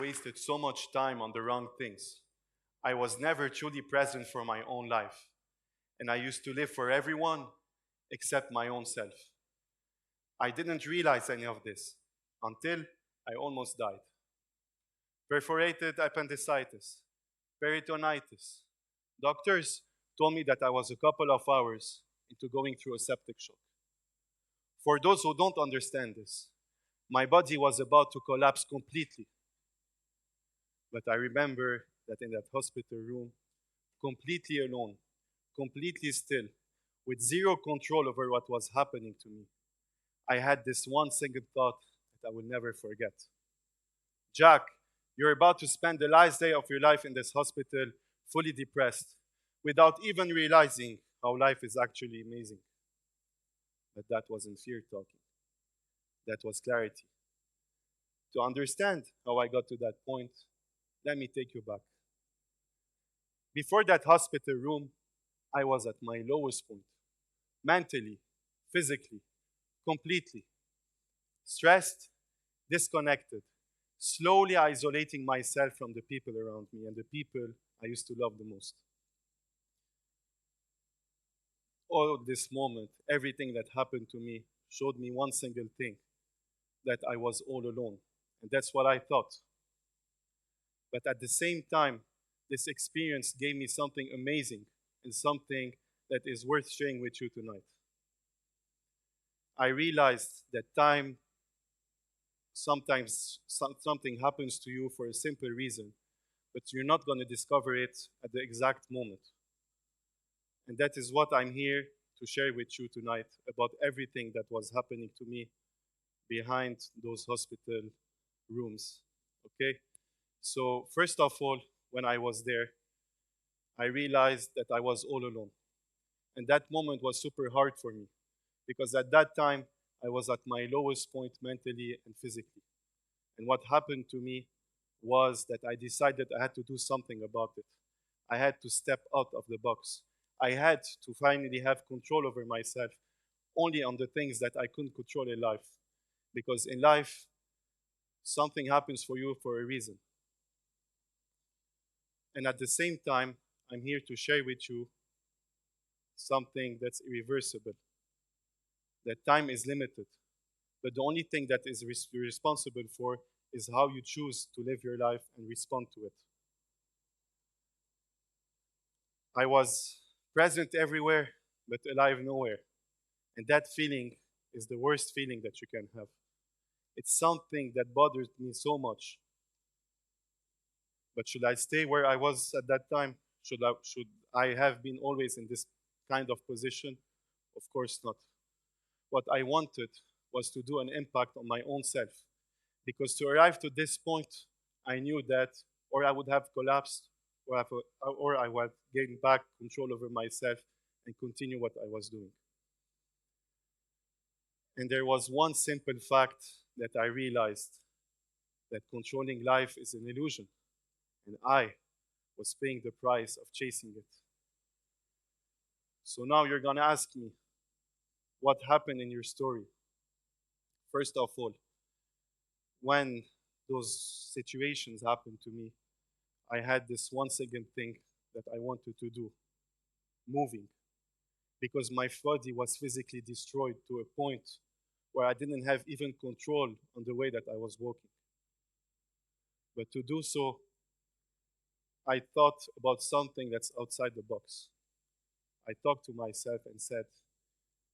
wasted so much time on the wrong things. I was never truly present for my own life, and I used to live for everyone except my own self. I didn't realize any of this until I almost died. Perforated appendicitis, peritonitis. Doctors told me that I was a couple of hours into going through a septic shock. For those who don't understand this, my body was about to collapse completely. But I remember that in that hospital room, completely alone, completely still, with zero control over what was happening to me, I had this one single thought that I will never forget. Jack, you're about to spend the last day of your life in this hospital fully depressed, without even realizing how life is actually amazing. But that wasn't fear talking. That was clarity. To understand how I got to that point, let me take you back. Before that hospital room, I was at my lowest point, mentally, physically, completely. Stressed, disconnected, slowly isolating myself from the people around me and the people I used to love the most. All of this moment, everything that happened to me showed me one single thing, that I was all alone. And that's what I thought. But at the same time, this experience gave me something amazing and something that is worth sharing with you tonight. I realized that time, sometimes something happens to you for a simple reason, but you're not going to discover it at the exact moment. And that is what I'm here to share with you tonight about everything that was happening to me behind those hospital rooms. Okay? So, first of all, when I was there, I realized that I was all alone. And that moment was super hard for me because at that time, I was at my lowest point mentally and physically. And what happened to me was that I decided I had to do something about it. I had to step out of the box. I had to finally have control over myself only on the things that I couldn't control in life. Because in life, something happens for you for a reason. And at the same time, I'm here to share with you something that's irreversible. That time is limited. But the only thing that is you're responsible for is how you choose to live your life and respond to it. I was present everywhere, but alive nowhere. And that feeling is the worst feeling that you can have. It's something that bothers me so much. But should I stay where I was at that time? Should I have been always in this kind of position? Of course not. What I wanted was to do an impact on my own self. Because to arrive to this point, I knew that or I would have collapsed or I would gain back control over myself and continue what I was doing. And there was one simple fact that I realized, that controlling life is an illusion, and I was paying the price of chasing it. So now you're going to ask me, what happened in your story? First of all, when those situations happened to me, I had this one second thing that I wanted to do, moving, because my body was physically destroyed to a point where I didn't have even control on the way that I was walking. But to do so, I thought about something that's outside the box. I talked to myself and said,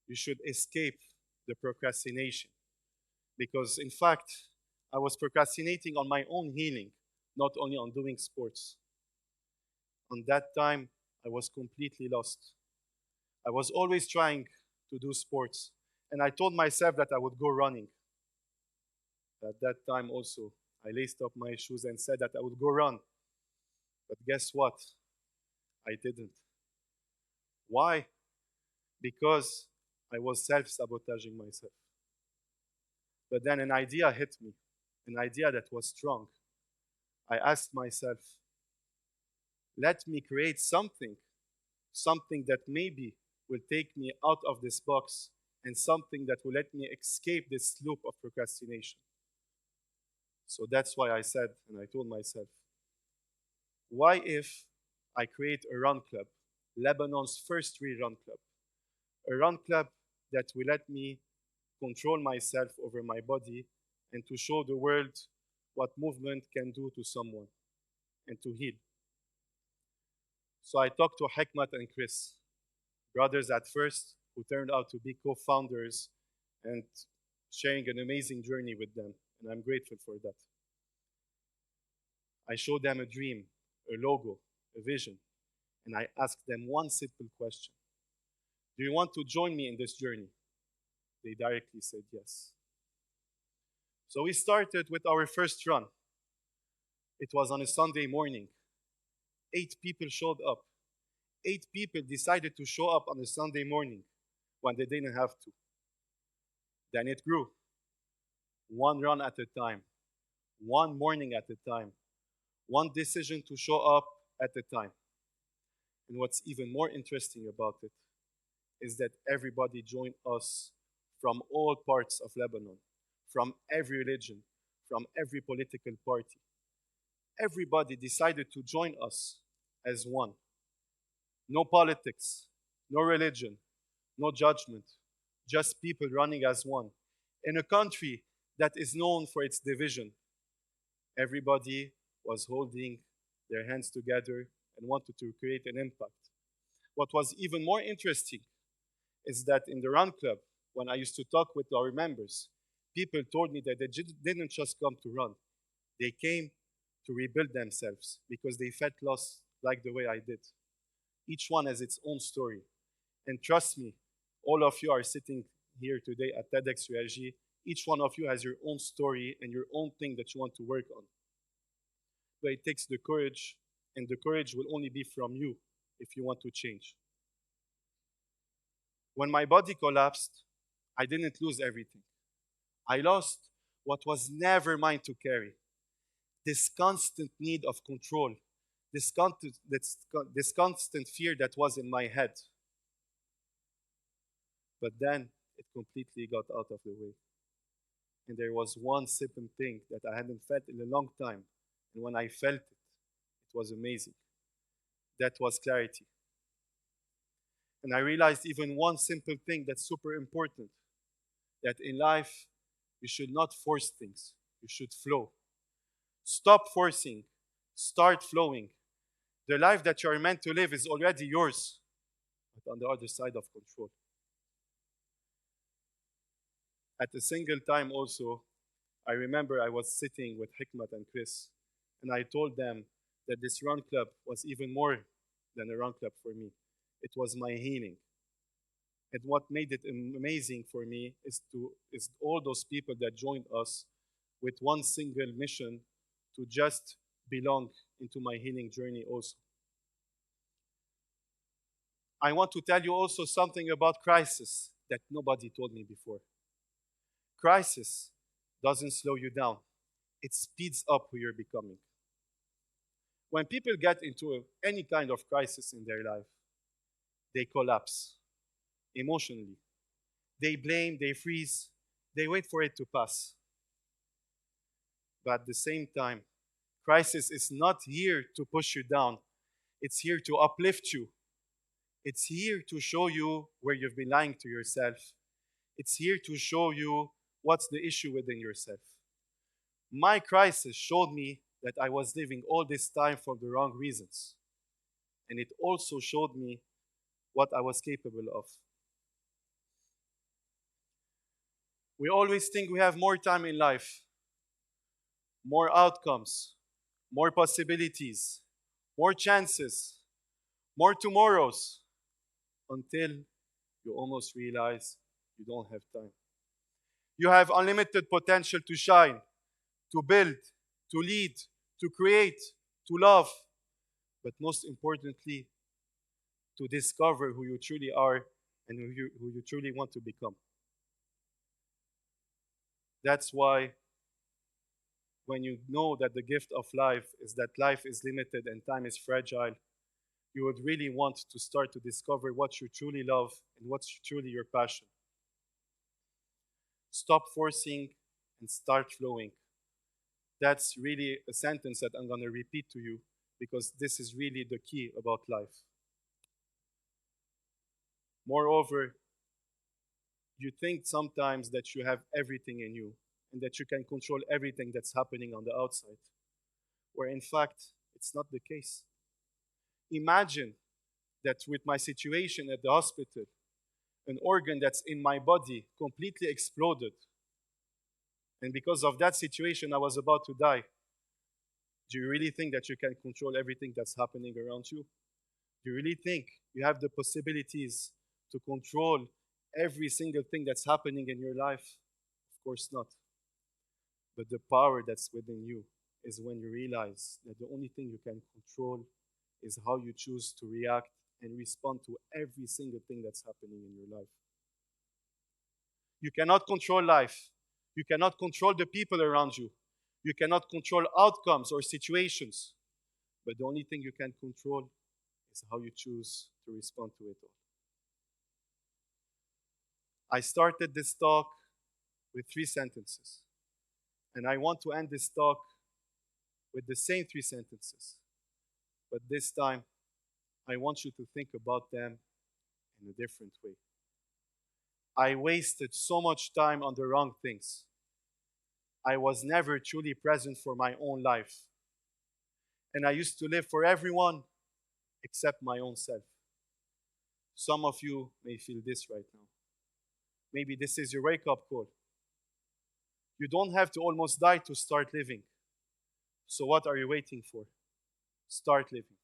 you should escape the procrastination. Because in fact, I was procrastinating on my own healing, not only on doing sports. On that time, I was completely lost. I was always trying to do sports, and I told myself that I would go running. At that time also, I laced up my shoes and said that I would go run. But guess what? I didn't. Why? Because I was self-sabotaging myself. But then an idea hit me, an idea that was strong. I asked myself, let me create something that maybe will take me out of this box and something that will let me escape this loop of procrastination. So that's why I said, and I told myself, why if I create a run club, Lebanon's first free run club, a run club that will let me control myself over my body and to show the world what movement can do to someone and to heal. So I talked to Hekmat and Chris, brothers at first, who turned out to be co-founders and sharing an amazing journey with them, and I'm grateful for that. I showed them a dream, a logo, a vision, and I asked them one simple question. Do you want to join me in this journey? They directly said yes. So we started with our first run. It was on a Sunday morning. 8 people showed up. 8 people decided to show up on a Sunday morning when they didn't have to. Then it grew. One run at a time, one morning at a time, one decision to show up at a time. And what's even more interesting about it is that everybody joined us from all parts of Lebanon, from every religion, from every political party. Everybody decided to join us as one. No politics, no religion, no judgment, just people running as one. In a country that is known for its division, everybody was holding their hands together and wanted to create an impact. What was even more interesting is that in the Run Club, when I used to talk with our members, people told me that they didn't just come to run. They came to rebuild themselves because they felt lost like the way I did. Each one has its own story. And trust me, all of you are sitting here today at TEDxUSJ. Each one of you has your own story and your own thing that you want to work on. But it takes the courage, and the courage will only be from you if you want to change. When my body collapsed, I didn't lose everything. I lost what was never mine to carry. This constant need of control, this constant fear that was in my head. But then it completely got out of the way. And there was one simple thing that I hadn't felt in a long time. And when I felt it, it was amazing. That was clarity. And I realized even one simple thing that's super important, that in life, you should not force things. You should flow. Stop forcing. Start flowing. The life that you are meant to live is already yours, but on the other side of control. At a single time also, I remember I was sitting with Hikmat and Chris, and I told them that this run club was even more than a run club for me. It was my healing. And what made it amazing for me is all those people that joined us with one single mission to just belong into my healing journey also. I want to tell you also something about crisis that nobody told me before. Crisis doesn't slow you down. It speeds up who you're becoming. When people get into any kind of crisis in their life, they collapse emotionally. They blame, they freeze, they wait for it to pass. But at the same time, crisis is not here to push you down. It's here to uplift you. It's here to show you where you've been lying to yourself. It's here to show you what's the issue within yourself. My crisis showed me that I was living all this time for the wrong reasons. And it also showed me what I was capable of. We always think we have more time in life, more outcomes, more possibilities, more chances, more tomorrows, until you almost realize you don't have time. You have unlimited potential to shine, to build, to lead, to create, to love, but most importantly, to discover who you truly are and who you truly want to become. That's why when you know that the gift of life is that life is limited and time is fragile, you would really want to start to discover what you truly love and what's truly your passion. Stop forcing and start flowing. That's really a sentence that I'm going to repeat to you because this is really the key about life. Moreover, you think sometimes that you have everything in you and that you can control everything that's happening on the outside, where in fact, it's not the case. Imagine that with my situation at the hospital, an organ that's in my body completely exploded. And because of that situation, I was about to die. Do you really think that you can control everything that's happening around you? Do you really think you have the possibilities to control every single thing that's happening in your life? Of course not. But the power that's within you is when you realize that the only thing you can control is how you choose to react and respond to every single thing that's happening in your life. You cannot control life. You cannot control the people around you. You cannot control outcomes or situations. But the only thing you can control is how you choose to respond to it all. I started this talk with 3 sentences. And I want to end this talk with the same 3 sentences. But this time, I want you to think about them in a different way. I wasted so much time on the wrong things. I was never truly present for my own life. And I used to live for everyone except my own self. Some of you may feel this right now. Maybe this is your wake-up call. You don't have to almost die to start living. So what are you waiting for? Start living.